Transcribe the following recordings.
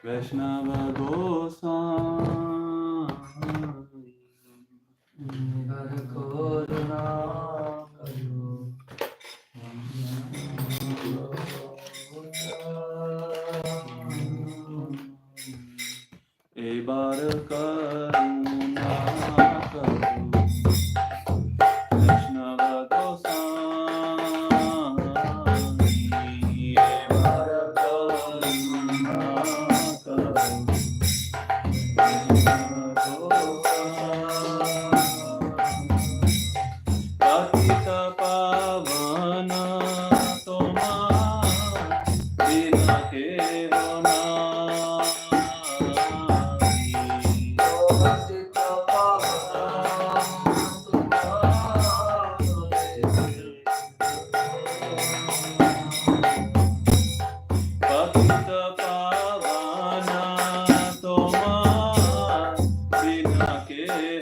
Vaishnava Gosai Karuna Karu Ebar Karuna Karu Vaishnava Gosai Ebar Karuna Karu Patita Pavana Toma Dina Kevana Patita Pavana Toma Dina Kevana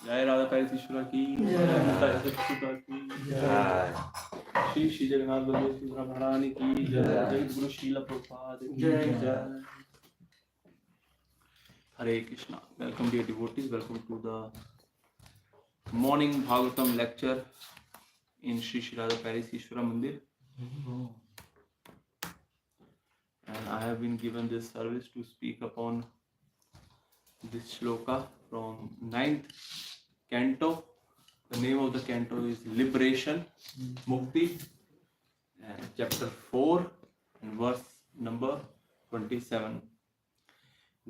जय राधा पारिसीश्वरा की जय की जय श्री श्री जगन्नाथ बलदेव सुभद्रा महारानी की जय जय गुरु श्रील प्रभुपाद की जय Hare Krishna. Welcome dear devotees. Welcome to the morning Bhagavatam lecture in Sri Sri Radha Parisisvara Mandir. And I have been given this service to speak upon this shloka from 9th canto. The name of the canto is Liberation, Mukti, and chapter 4 and verse number 27.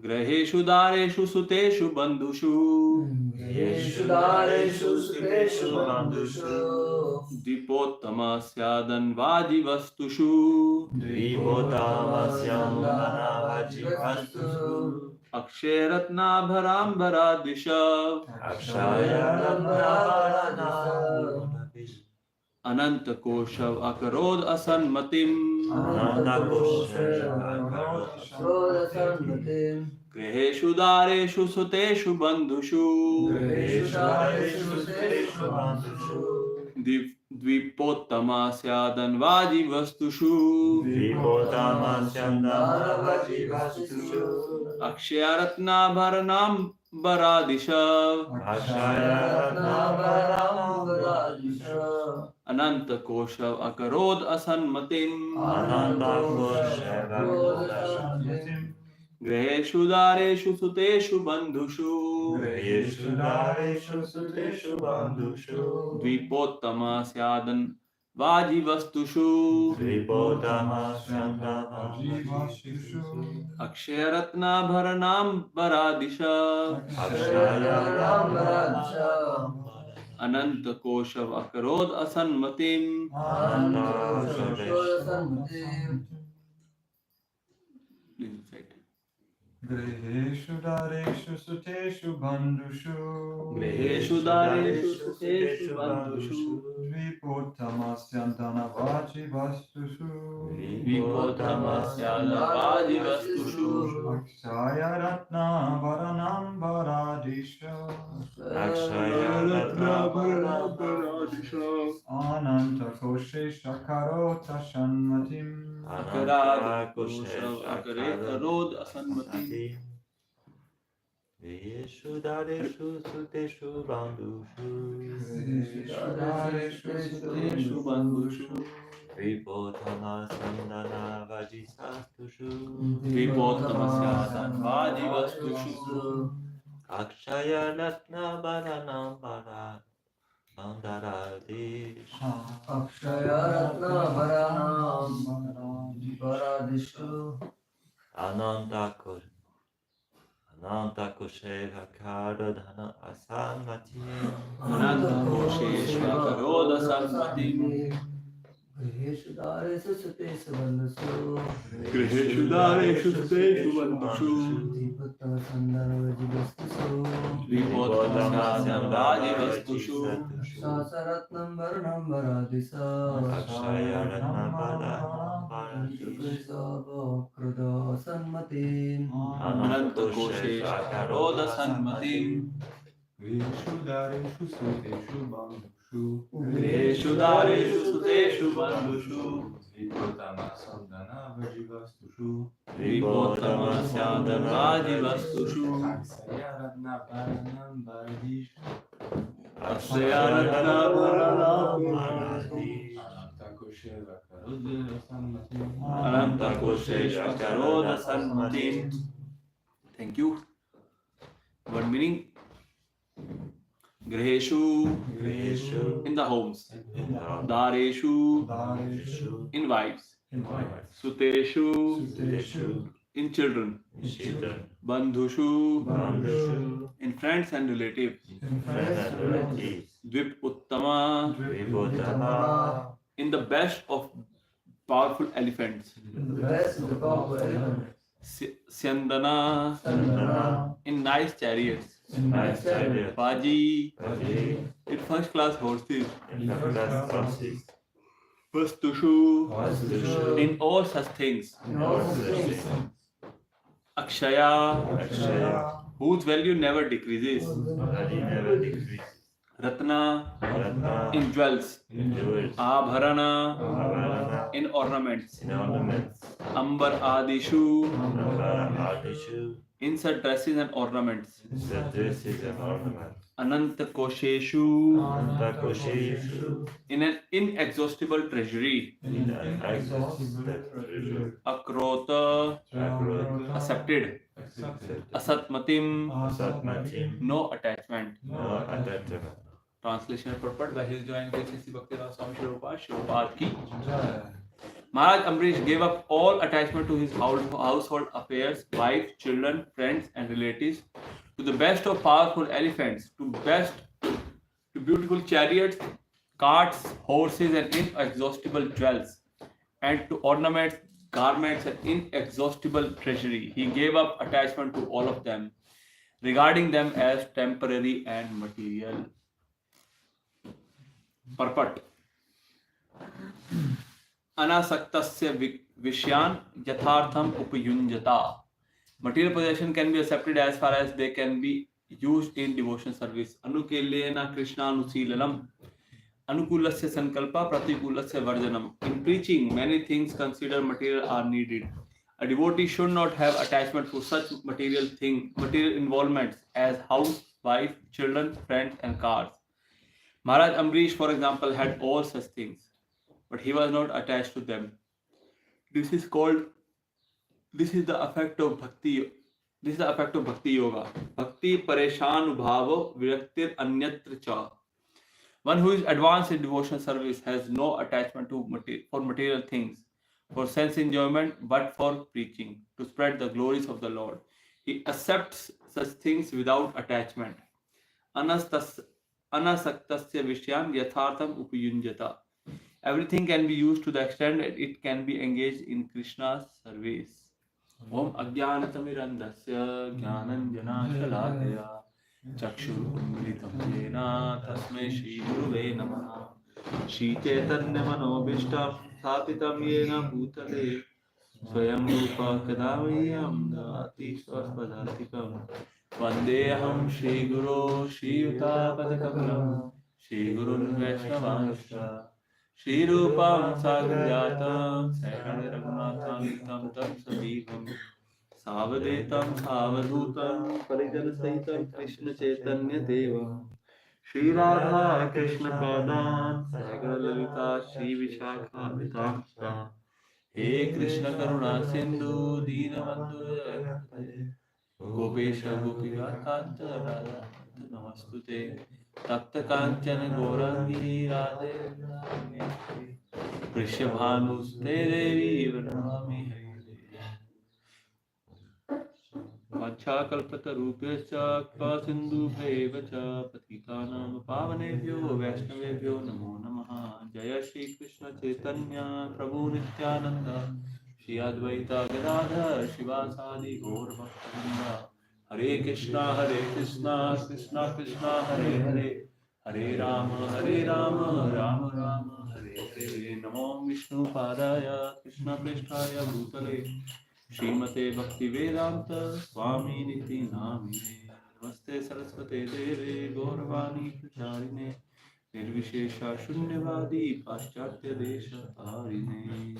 Graheshu dareshu suteshu bandhushu Graheshu dareshu suteshu bandhushu Dipottama syadan vajivastushu Dipottamasyam vajivastushu Aksharatnabharambara dishav Aksharatnabharambara Ananta koshav akarod asanmatim Graheshu dareshu suteshu bandhushu Dvipottama syadan vajivastushu Akshayaratnabharanam Baradisha Akshayaratnabharanam Baradisha Ananta Koshav Akarod Asanmatim Ananta Koshav Graheshu Dareshu Suteshu Bandhushu Grayeshu Dareshu Suteshu Bandhushu Dvipottama Syadan Vajivastushu Tripotama Shandana Akshayaratnabharanam Baradisha Akshayaratnam Baradisha Ananta Koshav Akarod Asanmatim Ananta Koshav Please recite. Griheshu dareshu suteshu bandhushu Griheshu dareshu suteshu bandhushu Vipottamasyantana vachi vastushu Vipottamasyana vajivastushu Akshaya ratna varanam varadisha Akshayaratnabharanam Ananta koshe shakarota shanmatim Akarad Koshav Akaret Arod Asanmatim Griheshu Dareshu Suteshu Bandhushu dareshu suteshu bandhushu Vipotama Sandana Vajisastushu Vipottamasyana vajivastushu Akshayaratnabharanam Bandaradish Akshayaratnabharanam Baradishu Ananta Kosheva Karadhana Asanmatim Ananta Kosheshva Karoda Sanmatim Griheshu dareshu suteshu bandhushu Griheshu dareshu suteshu bandhushu Vipottama sandana vajivastushu Vipottamasyana vajivastushu Akshayaratnam varanam baradisa Krida sanmatim Ananta Kosheshva Karoda Sanmatim Griheshu dareshu suteshu bandhushu Griheshu dareshu suteshu bandhushu Vipottamasyantana vajivastushu Vipottamasyana vajivastushu Akshayaratnabharanam varadisha Akshayaratnabharanam Ananta Kosheshva Karoda Sanmatim. Thank you. What meaning? Griheshu in the homes, Dareshu in wives, Suteshu in children, Bandhushu in friends and relatives, Dvip Uttama in the best of powerful elephants, Syandana in nice chariots, Baji in first class horses, Vastushu in all such things, Akshaya whose value never decreases, Ratna in jewels, Abharana in ornaments, Ambar Adishu in such dresses and ornaments, Ananta Kosheshu in an inexhaustible treasury, Akrota accepted, Asatmatim no attachment. Translation and purport by His Divine Grace Sri Bhakti Swami Shilopad ki. Maharaj Amrish gave up all attachment to his household affairs, wife, children, friends and relatives, to the best of powerful elephants, to beautiful chariots, carts, horses and inexhaustible jewels, and to ornaments, garments and inexhaustible treasury. He gave up attachment to all of them, regarding them as temporary and material. Purport. Anasaktasya vishyan yathartham upayunjata. Material possession can be accepted as far as they can be used in devotion service. Anukelena Krishna anusilanam. Anukulasya sankalpa pratikulasya varjanam. In preaching, many things considered material are needed. A devotee should not have attachment to such material involvements as house, wife, children, friends, and cars. Maharaj Amrish, for example, had all such things, but he was not attached to them. This is the effect of bhakti. This is the effect of Bhakti Yoga. Bhakti pareshan bhavo viraktir anyatra cha. One who is advanced in devotional service has no attachment to material things, for sense enjoyment, but for preaching, to spread the glories of the Lord. He accepts such things without attachment. Anasaktasya vishyan yathartham upayunjata. Everything can be used to the extent that it can be engaged in Krishna's service. Om Ajnanatamirandasya Jnananjana Shalakaya Chakshurumritam Yena Tasmai Shri Guruve Namaha Shri Chaitanya Manobishtam Sthapitam Yena Bhutale Swayam Rupa Kadavayam Dati Swaspadhatikam Vandeham Shri Guru Shri Yuta Padakamalam Shri Gurun Vaishnavanscha Shri Rupam Sagrajatam Sayanam Raghunatham Tam Sadhikam Savadetam Savadhutam Parijan Sahitam Krishna Chaitanya Devam Shri Radha Krishna Padan Sagar Lalita Shri Vishakha Vitamsta He Krishna Karuna Sindhu Deenabandhu Jagapate Gopesha Gopika Kanta Radha Namastute Tapta Kanchana Gaurangi Radhe Vrishabhanuste Devi Vranami Hari Vachakalpatarupescha Sindhubheva Patitanam Pavanebhyo Vaishnavebhyo Namo Namaha Jaya Shri Krishna Chaitanya Prabhu Nityananda Shri Advaita Gadadhar Shivasadi Gaur Bhaktivinoda Hare Krishna Krishna Krishna Hare Hare Hare Rama Rama Rama Hare Hare Namo Vishnu Padaya Krishna Prishthaya Bhutale Srimate Bhakti Vedanta Swami Niti Namine Namaste Saraswate Deve Gauravani Pracharine Nirvishesha Shunyavadi Paschatya Desha Tarine.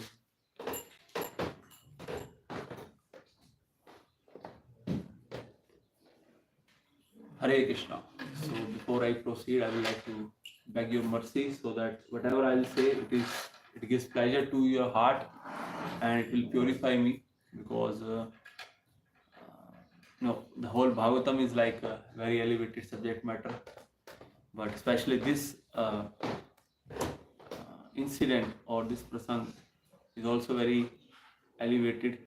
Hare Krishna. So before I proceed, I would like to beg your mercy so that whatever I will say, it gives pleasure to your heart and it will purify me, because the whole Bhagavatam is like a very elevated subject matter, but especially this incident or this prasang is also very elevated.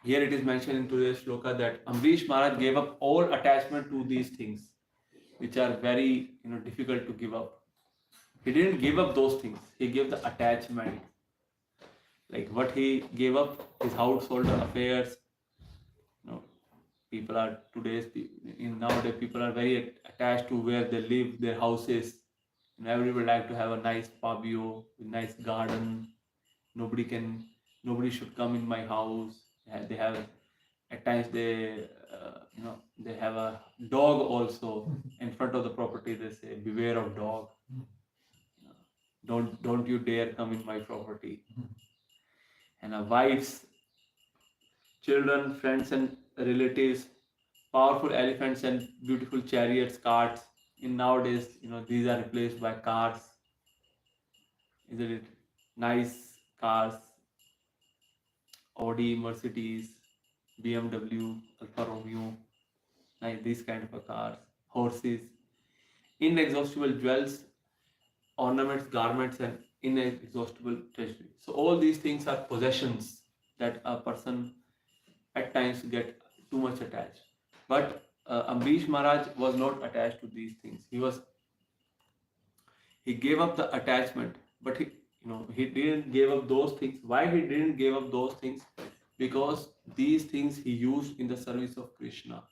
Here it is mentioned in today's shloka that Amrish Maharaj gave up all attachment to these things, which are very difficult to give up. He didn't give up those things. He gave the attachment. Like what he gave up, his household affairs. People are nowadays people are very attached to where they live, their houses. Everybody like to have a nice patio, nice garden. Nobody should come in my house. They have at times they have a dog also in front of the property. They say, beware of dog. Don't you dare come in my property. And wives, children, friends and relatives, powerful elephants and beautiful chariots, carts. In nowadays, these are replaced by cars. Isn't it? Nice cars, Audi, Mercedes, BMW, Alfa Romeo, like these kind of cars, horses, inexhaustible jewels, ornaments, garments, and inexhaustible treasury. So all these things are possessions that a person at times get too much attached. But Amrish Maharaj was not attached to these things. He gave up the attachment, but he didn't give up those things. Why he didn't give up those things? Because these things he used in the service of Krishna.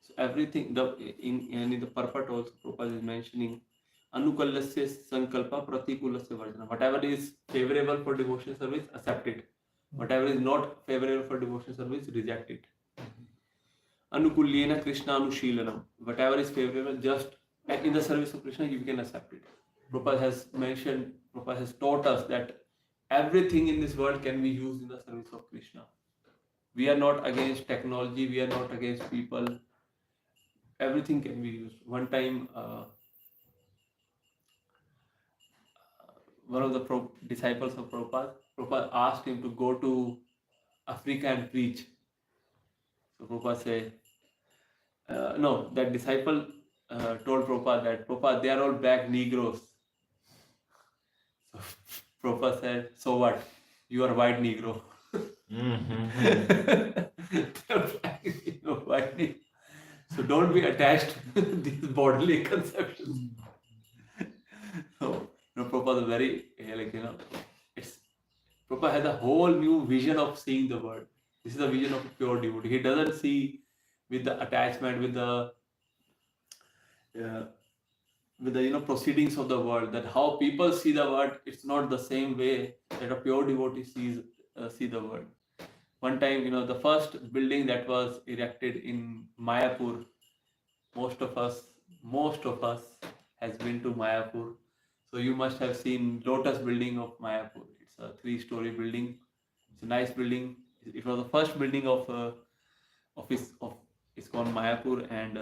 So everything, in the purport also Prabhupada is mentioning, Anukallasya sankalpa pratikulasya varjana. Whatever is favorable for devotional service, accept it. Whatever is not favorable for devotional service, reject it. Anukulyena Krishna Anushilanam. Whatever is favorable, just in the service of Krishna, you can accept it. Prabhupada has taught us that everything in this world can be used in the service of Krishna. We are not against technology, we are not against people. Everything can be used. One time, one of the disciples of Prabhupada asked him to go to Africa and preach. So Prabhupada said, no, that disciple told Prabhupada that, Prabhupada, they are all black Negroes. So Prabhupada said, so what? You are white Negro. They're black, white Negro. So don't be attached to these bodily conceptions. So, Prabhupada is very, Prabhupada has a whole new vision of seeing the world. This is the vision of a pure devotee. He doesn't see with the attachment, with the proceedings of the world, that how people see the world. It's not the same way that a pure devotee see the world. One time, the first building that was erected in Mayapur, most of us has been to Mayapur. So you must have seen Lotus building of Mayapur. It's a 3-story building. It's a nice building. It was the first building of ISKCON Mayapur, and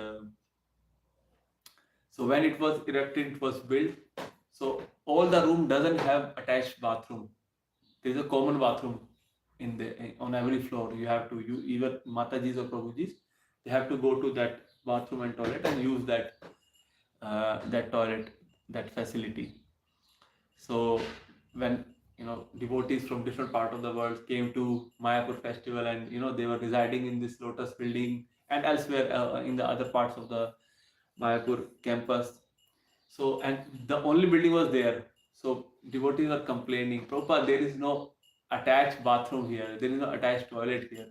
so when it was erected, it was built. So all the room doesn't have attached bathroom. There is a common bathroom on every floor. You have to either Matajis or Prabhujis, they have to go to that bathroom and toilet and use that toilet, that facility. So when devotees from different parts of the world came to Mayapur festival, and they were residing in this Lotus building and elsewhere in the other parts of the Mayapur campus. So, and the only building was there. So devotees are complaining, Prabhupada, there is no attached bathroom here. There is no attached toilet here.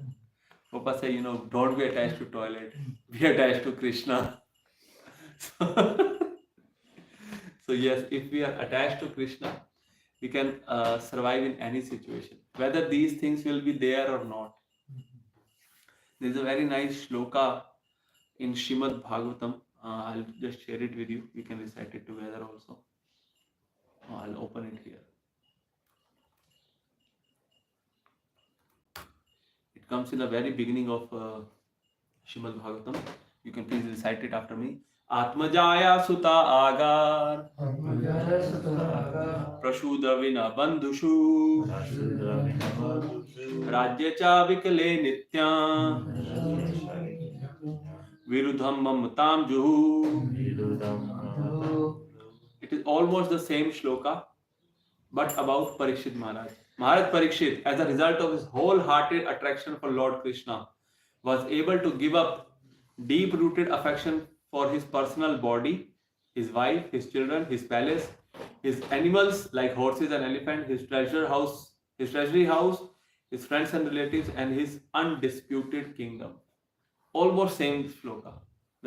Prabhupada said, don't be attached to toilet. Be attached to Krishna. So yes, if we are attached to Krishna, we can survive in any situation, whether these things will be there or not. There is a very nice shloka in Srimad Bhagavatam. I'll just share it with you. We can recite it together also. I'll open it here. It comes in the very beginning of Srimad Bhagavatam. You can please recite it after me. Atmajaya Suta Agar Prashuda Vina Bandhushu Rajya Cha Vikale Nitya Virudham Mamatam Juhu. It is almost the same shloka, but about Parikshit Maharaj. Maharaj Parikshit, as a result of his wholehearted attraction for Lord Krishna, was able to give up deep-rooted affection for his personal body, his wife, his children, his palace, his animals like horses and elephants, his treasury house, his friends and relatives, and his undisputed kingdom. Almost same shloka.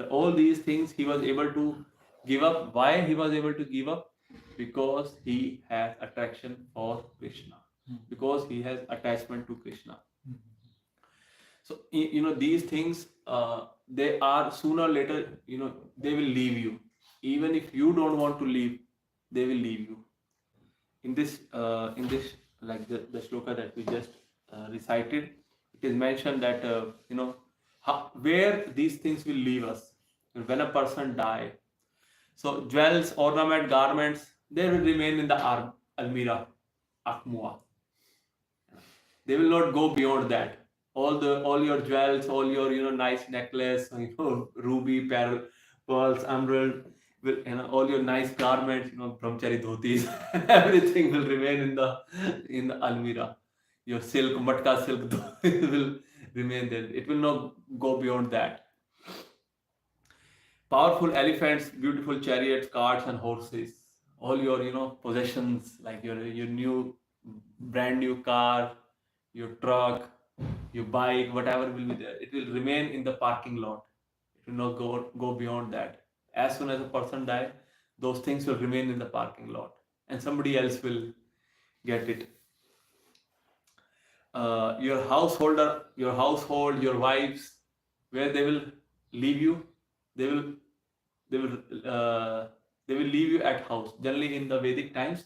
All these things he was able to give up. Why he was able to give up? Because he has attraction for Krishna. Because he has attachment to Krishna. So these things, they are sooner or later, they will leave you. Even if you don't want to leave, they will leave you. In this like the shloka that we just recited, it is mentioned that where these things will leave us when a person die. So jewels, ornament, garments, they will remain in the almirah, akmua. They will not go beyond that. All your jewels, all your nice necklace, ruby, pearls, emerald, all your nice garments, brahmachari dhotis, everything will remain in the almirah. Your silk, matka silk will remain there. It will not go beyond that. Powerful elephants, beautiful chariots, carts, and horses. All your possessions, like your brand new car, your truck, your bike, whatever will be there, it will remain in the parking lot. It will not go beyond that. As soon as a person dies, those things will remain in the parking lot, and somebody else will get it. Your household, your wives, where they will leave you, they will leave you at house. Generally in the Vedic times,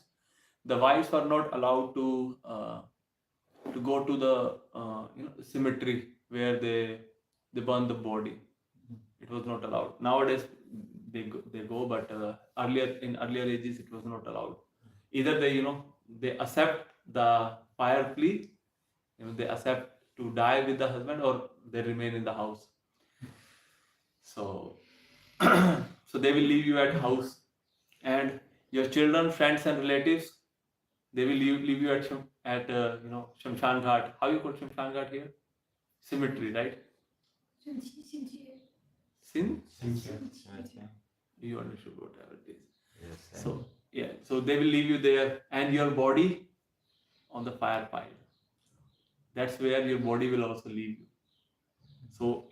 the wives were not allowed to go to the cemetery where they burn the body. It was not allowed. Nowadays they go, but earlier ages it was not allowed. Either they accept the fire plea, they accept to die with the husband, or they remain in the house. So so they will leave you at house, and your children, friends, and relatives, they will leave you at Shamshan Ghat. How you call Shamshan Ghat here? Cemetery, right? Sin? You understood whatever it is. Yes. So yeah, so they will leave you there, and your body on the fire pile. That's where your body will also leave you. So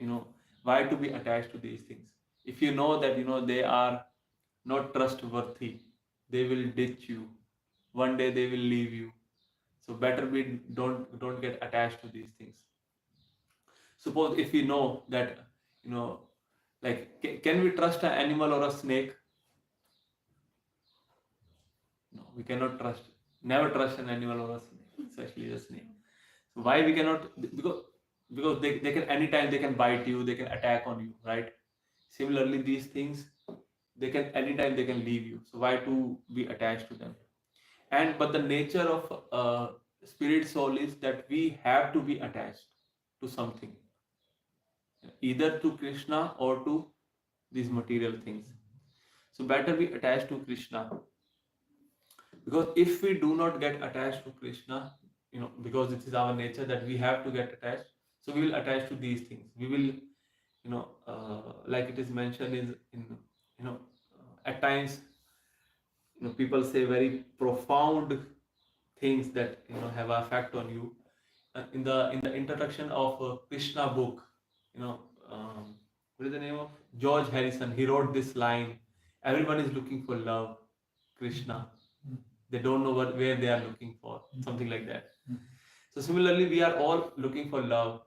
why to be attached to these things? If you know that they are not trustworthy, they will ditch you. One day they will leave you. So better we don't get attached to these things. Suppose if we know that like can we trust an animal or a snake? No, we cannot trust. Never trust an animal or a snake, especially a snake. So why we cannot? Because they can anytime they can bite you, they can attack on you, right? Similarly, these things they can anytime they can leave you. So why to be attached to them? But the nature of spirit soul is that we have to be attached to something, either to Krishna or to these material things. So better be attached to Krishna, because if we do not get attached to Krishna, because it is our nature that we have to get attached, so we will attach to these things. We will, like it is mentioned in at times, people say very profound things that have effect on you. In the introduction of Krishna book, what is the name of George Harrison? He wrote this line: "Everyone is looking for love, Krishna. They don't know where they are looking for," something like that. So similarly, we are all looking for love,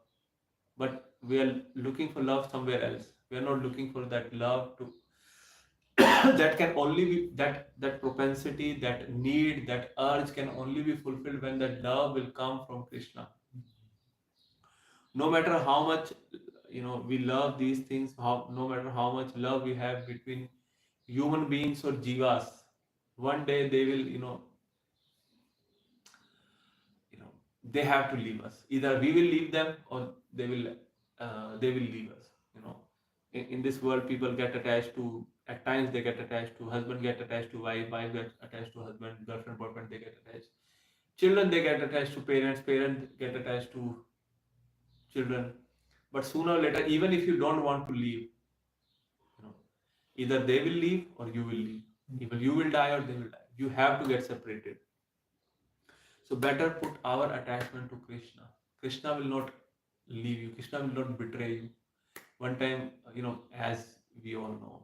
but we are looking for love somewhere else. We are not looking for that love to that can only be that propensity, that need, that urge can only be fulfilled when that love will come from Krishna. No matter how much we love these things, no matter how much love we have between human beings or jivas, one day they will they have to leave us. Either we will leave them, or they will leave us. In this world, people get attached to, at times they get attached to husband, get attached to wife get attached to husband, girlfriend, boyfriend, they get attached, children, they get attached to parents get attached to children. But sooner or later, even if you don't want to leave, either they will leave or you will leave. Either you will die or they will die. You have to get separated. So better put our attachment to Krishna. Krishna will not leave you. Krishna will not betray you. One time, as we all know,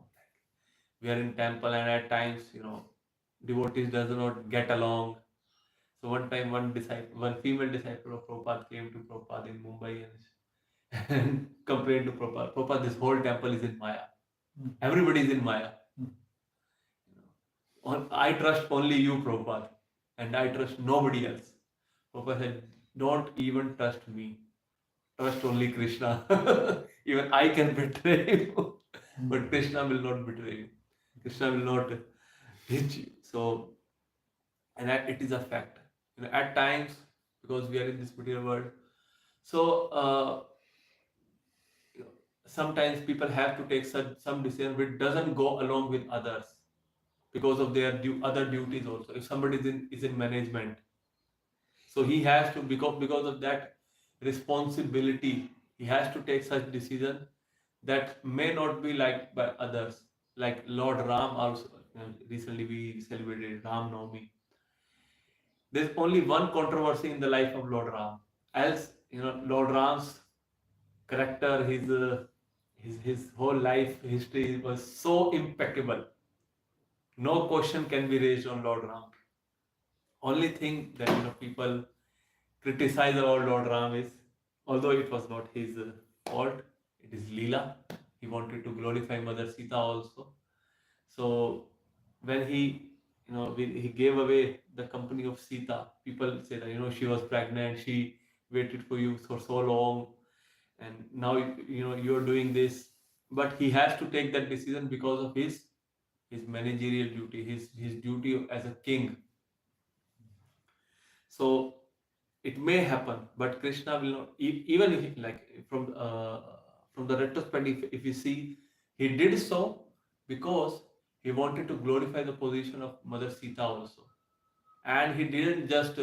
we are in temple, and at times, devotees does not get along. So one time, one female disciple of Prabhupada came to Prabhupada in Mumbai and complained to Prabhupada, "Prabhupada, this whole temple is in Maya. Everybody is in Maya. I trust only you, Prabhupada, and I trust nobody else." Prabhupada said, "Don't even trust me. Trust only Krishna." Even I can betray you, but Krishna will not betray you. Krishna will not hit you. So, and it is a fact. At times, because we are in this material world, so sometimes people have to take some decision which doesn't go along with others, because of their other duties also. If somebody is in management, so he has to, because of that responsibility, he has to take such decision that may not be liked by others. Like Lord Ram also, recently we celebrated Ram Navami. There's only one controversy in the life of Lord Ram. Else, Lord Ram's character, his whole life history was so impeccable. No question can be raised on Lord Ram. Only thing that people criticize about Lord Ram is, although it was not his fault, it is Leela. He wanted to glorify Mother Sita also. So when he he gave away the company of Sita. People say that she was pregnant, she waited for you for so long, and now you're doing this. But he has to take that decision because of his managerial duty, his duty as a king. So it may happen, but Krishna will not. Even if, like, from the retrospective, if you see, he did so because he wanted to glorify the position of Mother Sita also, and he didn't just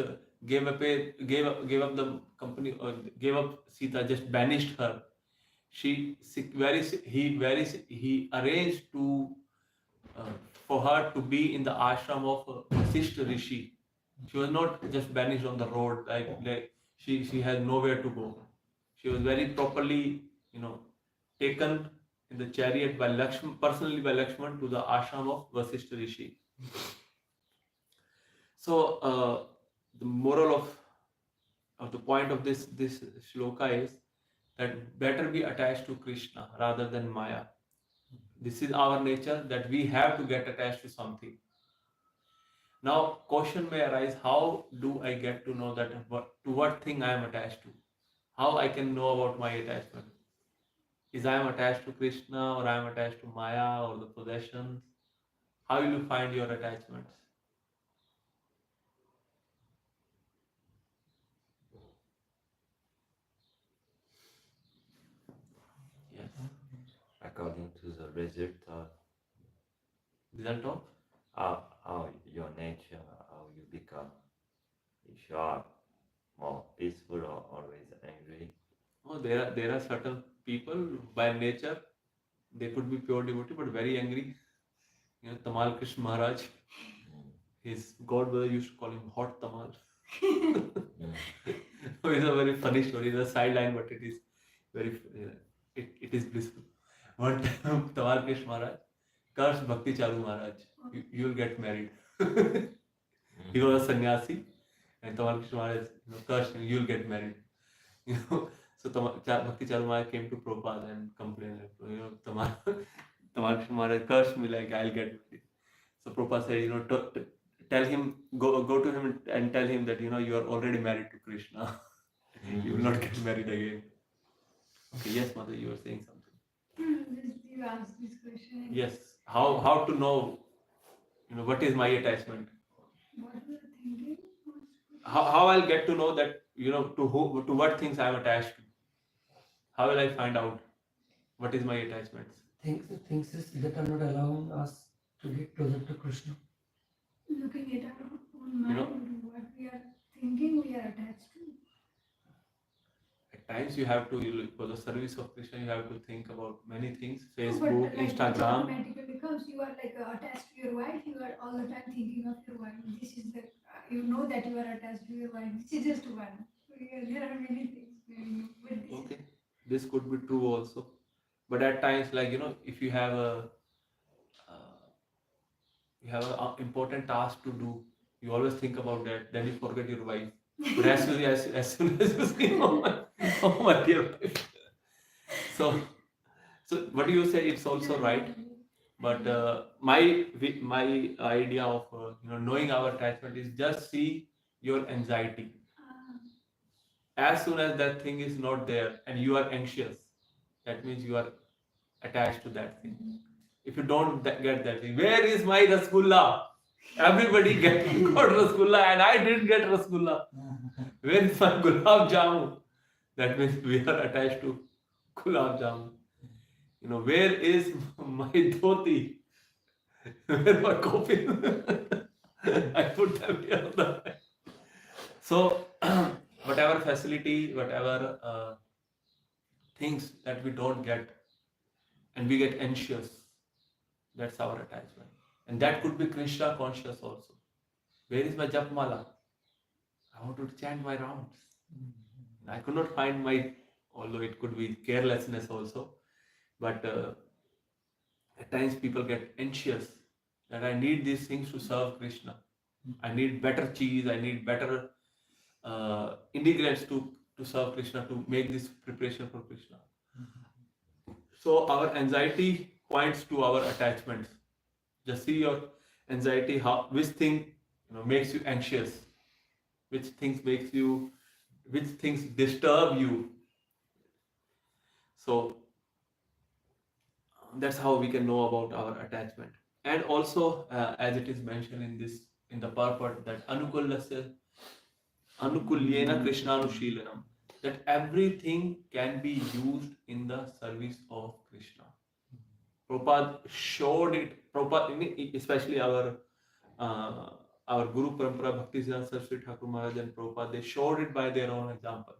gave up the company or gave up Sita, just banished her. He arranged to for her to be in the ashram of Vasishtha Rishi. She was not just banished on the road, like she had nowhere to go. She was very properly, taken in the chariot by Lakshman, personally by Lakshman, to the ashram of Vasishtha Rishi. So the moral of the point of this shloka is that better be attached to Krishna rather than Maya. This is our nature, that we have to get attached to something. Now, question may arise: how do I get to know that to what thing I am attached to? How I can know about my attachment? Is I am attached to Krishna, or I am attached to Maya, or the possessions? How will you find your attachments? Yes. According to the result of your nature, how you become. If you are more peaceful or always angry. Oh, there are certain people by nature, they could be pure devotee but very angry. Tamal Krishna Maharaj, his godmother used to call him Hot Tamal. It's a very funny story. It's a sideline, but it is very it is blissful. One time, Tamal Krishna Maharaj cursed Bhakti Charu Maharaj. You will get married. He was a sannyasi, and Tamal Krishna Maharaj cursed him. You will get married. So Bhakti Charu Maharaj came to Prabhupada and complained, Tamal Krishna Maharaj cursed me, like I'll get married. So Prabhupada said, tell him, go to him and tell him that you are already married to Krishna. You will not get married again. Okay, yes, mother, you were saying something. You asked this question. Yes. How to know, what is my attachment? What were you thinking? How I'll get to know that, to what things I'm attached to? How will I find out what is my attachments? Things that are not allowing us to get closer to Krishna. Looking at our own mind, what we are thinking, we are attached to. At times you have to, for the service of Krishna, you have to think about many things. But Facebook, like it Instagram. automatically comes. You are like attached to your wife. You are all the time thinking of your wife. This is the you know that you are attached to your wife. This is just one. There are many things. But this Okay, this could be true also. But at times, like if you have an important task to do, you always think about that. Then you forget your wife. But as soon as you see, oh my dear wife. So what you say, it's also right. But my idea of knowing our attachment is just see your anxiety. As soon as that thing is not there and you are anxious, that means you are attached to that thing. If you don't get that thing, where is my Rasgulla? Everybody got Rasgulla and I didn't get Rasgulla. Where is my Gulab Jamun? That means we are attached to Gulab Jamun. Where is my dhoti? Where my coffee? I put them here on the back. So, whatever facility, whatever things that we don't get, and we get anxious, that's our attachment. And that could be Krishna conscious also. Where is my Japmala? I want to chant my rounds. I could not find although it could be carelessness also, but at times people get anxious that I need these things to serve Krishna. I need better cheese, I need better ingredients to serve Krishna, to make this preparation for Krishna. So our anxiety points to our attachments. Just see Anxiety, which thing makes you anxious, which things disturb you. So that's how we can know about our attachment. And also, as it is mentioned in the purport, that anukulyena krishnanushilanam, that everything can be used in the service of Krishna. Prabhupada showed it. Prabhupada, especially our Guru Parampara Bhakti Siddhanta Saraswati Thakur Maharaj and Prabhupada, they showed it by their own example.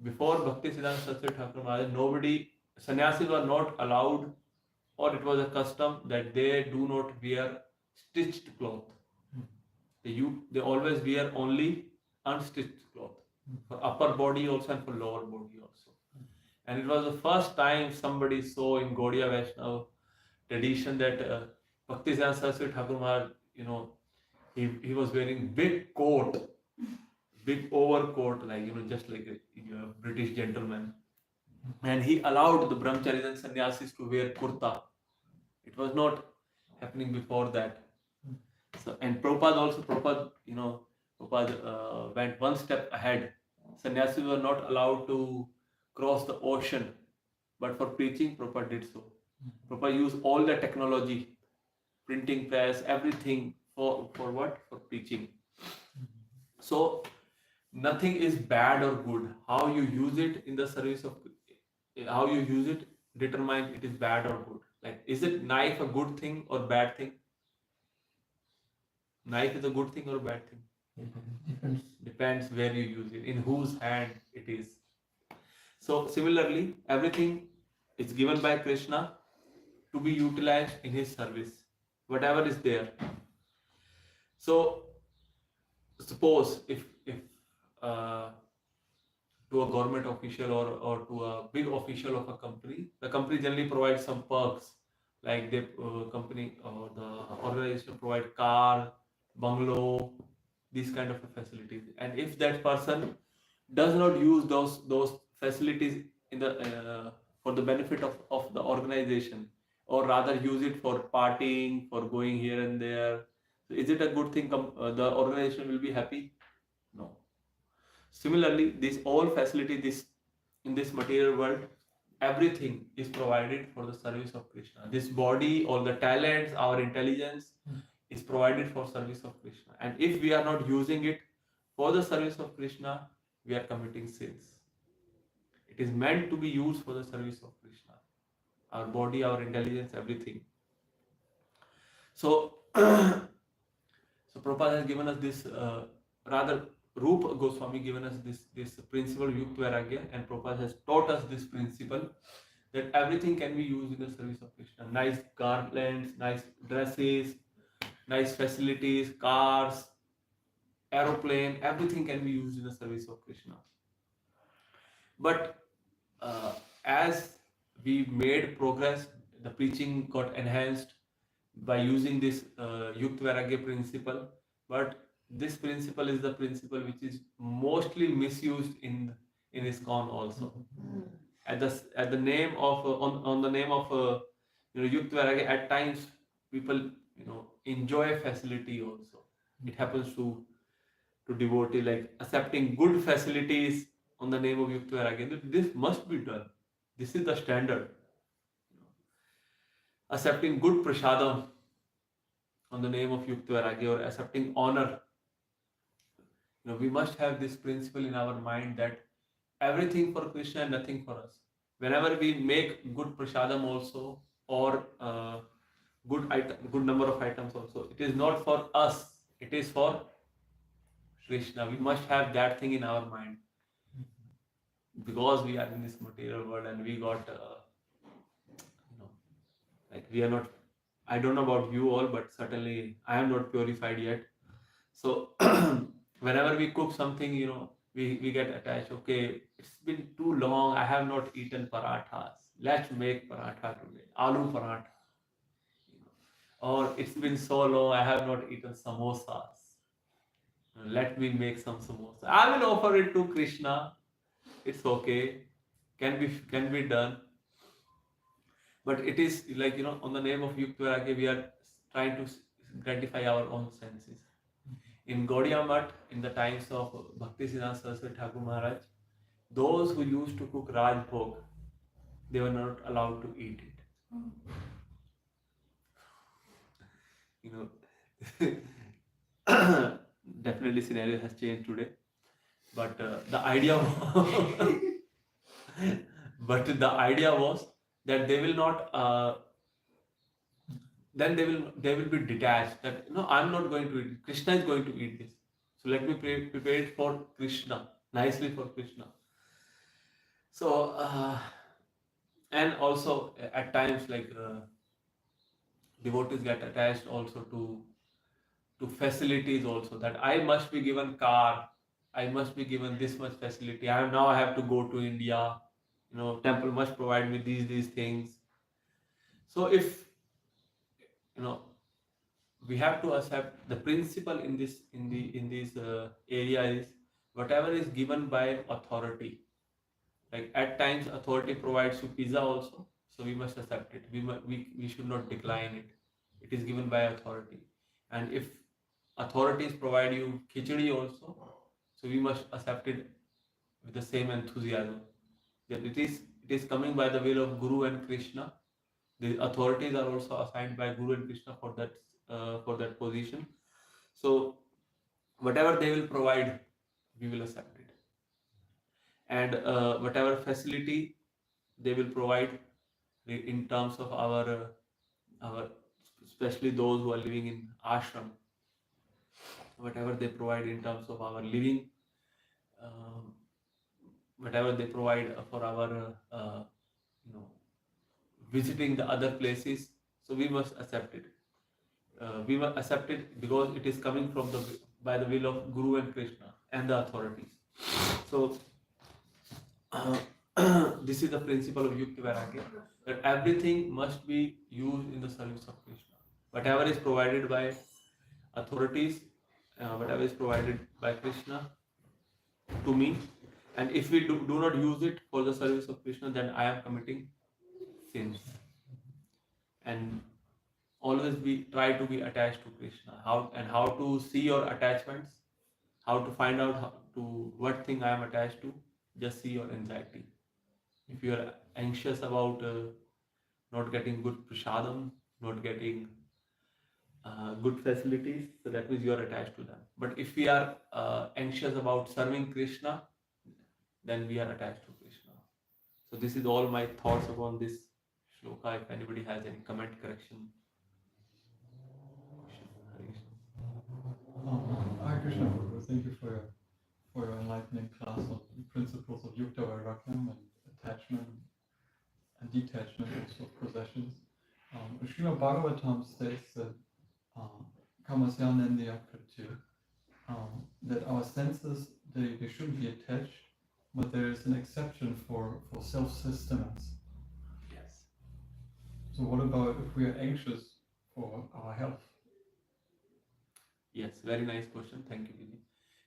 Before Bhakti Siddhanta Saraswati Thakur Maharaj, sannyasis were not allowed, or it was a custom that they do not wear stitched cloth. They always wear only unstitched cloth for upper body also and for lower body also. And it was the first time somebody saw in Gaudiya Vaishnava tradition that Bhakti Siddhanta Saraswati Thakur Maharaj, he was wearing big coat, big overcoat, like just like a British gentleman, and he allowed the brahmacharis and sannyasis to wear kurta. It was not happening before that. So, and Prabhupada went one step ahead. Sannyasis were not allowed to cross the ocean, but for preaching, Prabhupada did so. Prabhupada used all the technology, printing press, everything for what? For preaching. So nothing is bad or good. How you use it in the service of, how you use it determines it is bad or good. Like, is it knife a good thing or bad thing? Knife is a good thing or a bad thing? Depends where you use it, in whose hand it is. So similarly, everything is given by Krishna to be utilized in his service, whatever is there. So suppose if to a government official or to a big official of a company, the company generally provides some perks, like the company or the organization provide car, bungalow, these kind of facilities. And if that person does not use those facilities in the for the benefit of the organization, or rather use it for partying, for going here and there, so is it a good thing? The organization will be happy? No. Similarly, these all facilities in this material world, everything is provided for the service of Krishna. This body, all the talents, our intelligence is provided for service of Krishna. And if we are not using it for the service of Krishna, we are committing sins. It is meant to be used for the service of Krishna. Our body, our intelligence, everything. So, so Prabhupada has given us this, rather Rupa Goswami given us this principle Yukta Vairagya, and Prabhupada has taught us this principle that everything can be used in the service of Krishna. Nice garlands, nice dresses, nice facilities, cars, aeroplane, everything can be used in the service of Krishna. But as we made progress, the preaching got enhanced by using this Yukta Vairagya principle, but this principle is the principle which is mostly misused in ISKCON also. At the name of on the name of Yukta Vairagya, at times people enjoy facility also. It happens to devotee, like accepting good facilities on the name of Yukta Vairagya. This must be done. This is the standard. Accepting good prasadam on the name of Yukta Vairagya, or accepting honor. We must have this principle in our mind that everything for Krishna and nothing for us. Whenever we make good prasadam also, or good number of items also, it is not for us, it is for Krishna. We must have that thing in our mind, because we are in this material world and we got like we are not, I don't know about you all, but certainly I am not purified yet. So whenever we cook something, we get attached. Okay, it's been too long, I have not eaten parathas. Let's make paratha today, aloo paratha. Or it's been so long, I have not eaten samosas. Let me make some samosa. I will offer it to Krishna. It's okay, can be done. But it is like on the name of Yukta Vairagya, we are trying to gratify our own senses. In Gaudiya Math, in the times of Bhakti Siddhanta Saraswati Thakur Maharaj, those who used to cook Raj Bhog, they were not allowed to eat it. You know, definitely scenario has changed today, but the idea was that they will not then they will be detached, that no, I'm not going to eat it. Krishna is going to eat this, so let me prepare it for Krishna, nicely for Krishna. So and also at times, like devotees get attached also to facilities also, that I must be given car, I must be given this much facility, I have to go to India, temple must provide me these things. So if we have to accept the principle in this area is whatever is given by authority. Like at times authority provides you pizza also, so we must accept it. We should not decline it. It is given by authority. And if authorities provide you khichdi also, so we must accept it with the same enthusiasm. That it is coming by the will of Guru and Krishna. The authorities are also assigned by Guru and Krishna for that position. So whatever they will provide, we will accept it. And whatever facility they will provide in terms of our especially those who are living in ashram, whatever they provide in terms of our living, whatever they provide for our visiting the other places, so we must accept it. We must accept it because it is coming from by the will of Guru and Krishna and the authorities. So this is the principle of Yukti Vairagya, that everything must be used in the service of Krishna. Whatever is provided by authorities, whatever is provided by Krishna to me, and if we do not use it for the service of Krishna, then I am committing sins. And always try to be attached to Krishna. How to see your attachments, how to find out what thing I am attached to. Just see your anxiety. If you are anxious about not getting good prasadam, not getting good facilities, so that means you are attached to them. But if we are anxious about serving Krishna, then we are attached to Krishna. So this is all my thoughts upon this shloka. If anybody has any comment, correction. Hare Krishna, Prabhu. Thank you for your enlightening class on the principles of Yukta Vairagya and attachment and detachment also of possessions. Srimad Bhagavatam states that kamasyanandya prityu, that our senses they shouldn't be attached, but there is an exception for self-sustenance. Yes. So what about if we are anxious for our health? Yes, very nice question. Thank you, Vijay.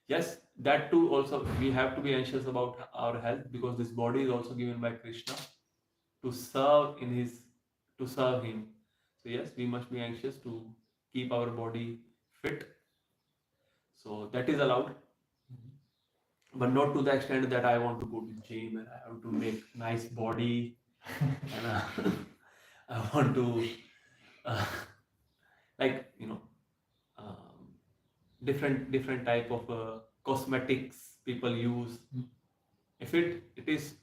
Yes, that too also we have to be anxious about our health, because this body is also given by Krishna to serve him. So yes, we must be anxious to keep our body fit. So that is allowed, but not to the extent that I want to go to gym and I have to make nice body and I want to different type of cosmetics people use. If it is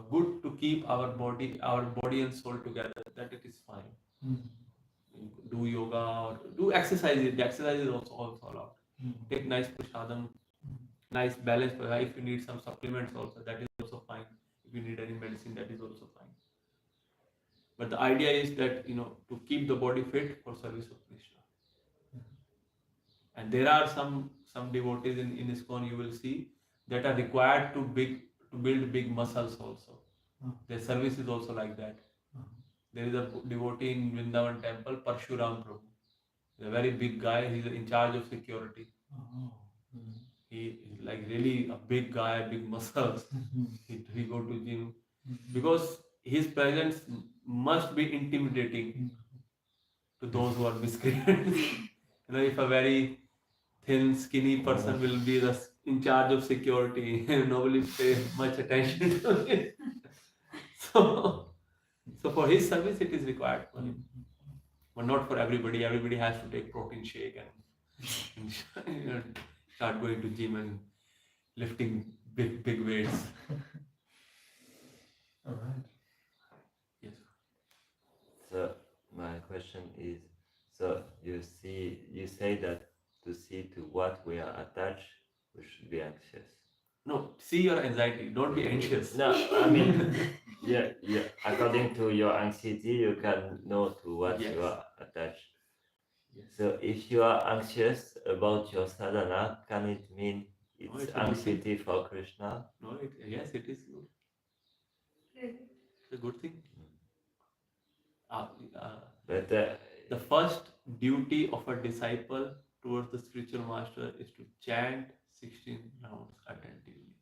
good to keep our body and soul together, that it is fine. Do yoga or do exercise. The exercise is also allowed. Take nice prasadam, nice balance. If you need some supplements also, that is also fine. If you need any medicine, that is also fine. But the idea is that to keep the body fit for service of Krishna. And there are some devotees in ISKCON, you will see, that are required to build big muscles also. Their service is also like that. There is a devotee in Vrindavan temple, Parshuram Prabhu. He's a very big guy. He's in charge of security. He is like really a big guy, big muscles. He go to gym because his presence must be intimidating to those who are miscreants. If a very thin, skinny person will be in charge of security, nobody pay much attention to it. So for his service, it is required for him, but not for everybody. Everybody has to take protein shake and start going to gym and lifting big weights. All right. Yes. So my question is, so you say that to see to what we are attached, we should be anxious. No, see your anxiety. Don't be anxious. No, I mean, yeah. According to your anxiety, you can know to what Yes. you are attached. Yes. So if you are anxious about your sadhana, can it mean No, it's it's a good anxiety for Krishna? No, yes, it is good. Really. It's a good thing. But The first duty of a disciple towards the spiritual master is to chant 16 rounds attentively.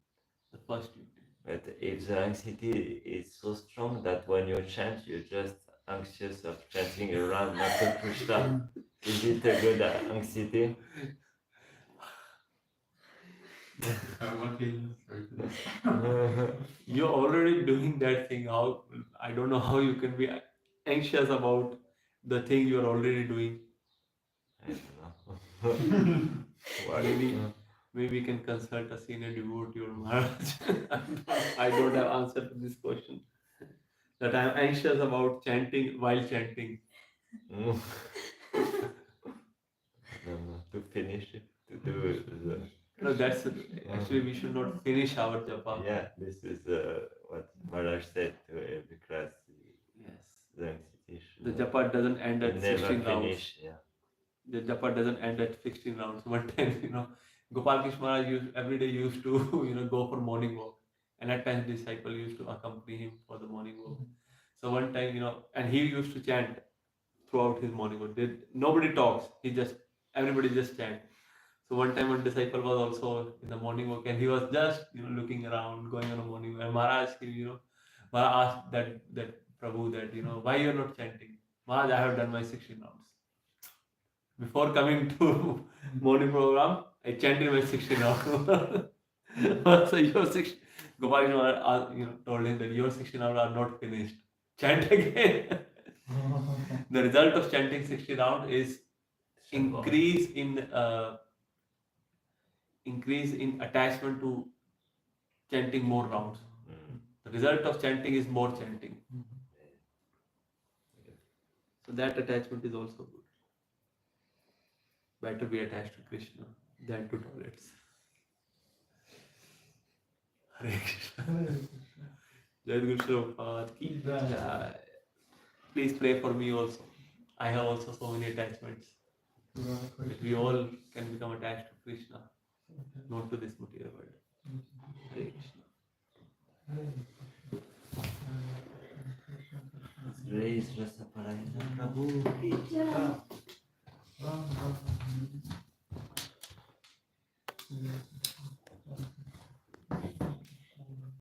The first duty. But if the anxiety is so strong that when you chant, you're just anxious of chanting around Radha Krishna, is it a good anxiety? You're already doing that thing. How I don't know how you can be anxious about the thing you are already doing. I don't know. Maybe we can consult a senior devotee or Maharaj. I don't have answer to this question. That I am anxious about chanting while chanting. No, to finish it, to do the. No, that's actually we should not finish our japa. Yeah, this is what Maharaj said to every class. Yes. The anxiety should The not- japa doesn't end at never 16 rounds. finish. Yeah. The japa doesn't end at 16 rounds. One time, Gopal Krishna Maharaj every day used to, go for morning walk. And at times disciple used to accompany him for the morning walk. So one time, and he used to chant throughout his morning walk. Nobody talks. Everybody just chant. So one time one disciple was also in the morning walk and he was just, looking around, going on a morning walk. And Maharaj, Maharaj asked that Prabhu that, why you're not chanting? Maharaj, I have done my 16 rounds. Before coming to morning program, I chanted my 16 rounds. So your 16, Gopal told him that your 16 rounds are not finished. Chant again. The result of chanting 60 rounds is increase in attachment to chanting more rounds. The result of chanting is more chanting. So that attachment is also good. Better be attached to Krishna than to toilets. Hare Krishna. Jai Guru Prabhupada ki jai. Please pray for me also. I have also so many attachments. That we all can become attached to Krishna, not to this material world. Hare Krishna. Raise Rasaparayana, Prabhu. Yeah.